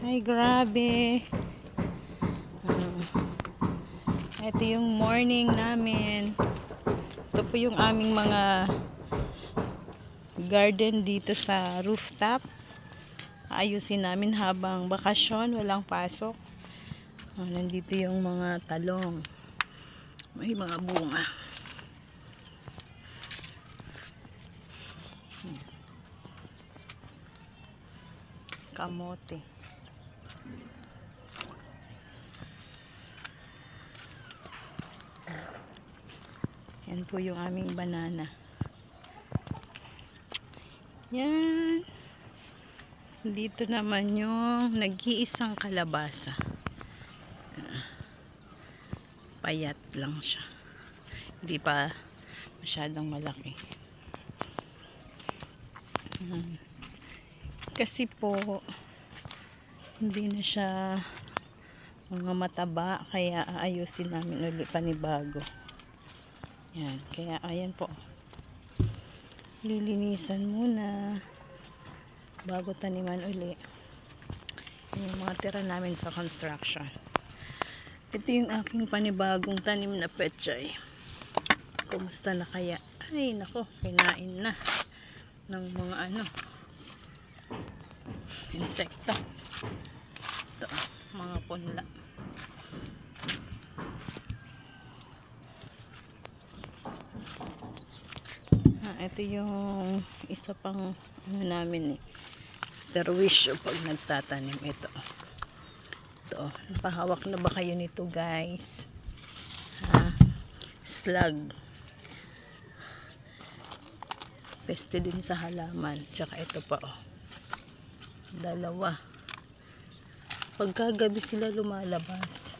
Ay, grabe. Ito yung morning namin. Ito po yung aming mga garden dito sa rooftop. Ayusin namin habang bakasyon, walang pasok. Nandito yung mga talong. May mga bunga. Kamote. Yan po yung aming banana. Yan. Dito naman yung nag-iisang kalabasa. Payat lang siya. Hindi pa masyadong malaki. Kasi po hindi na siya mga mataba, kaya aayusin namin ulit panibago. Yan, kaya ayan po, lilinisan muna bago taniman uli yung mga tira namin sa construction. Ito yung aking panibagong tanim na pechay. Kumusta na kaya? Ay nako, kinain na ng mga insekto. Ito, mga punla. Ito yung isa pang namin perwisyo pag nagtatanim. Ito, napahawak na ba kayo nito, guys? Slug. Peste din sa halaman. Tsaka ito pa, dalawa. Pagkagabi sila lumalabas.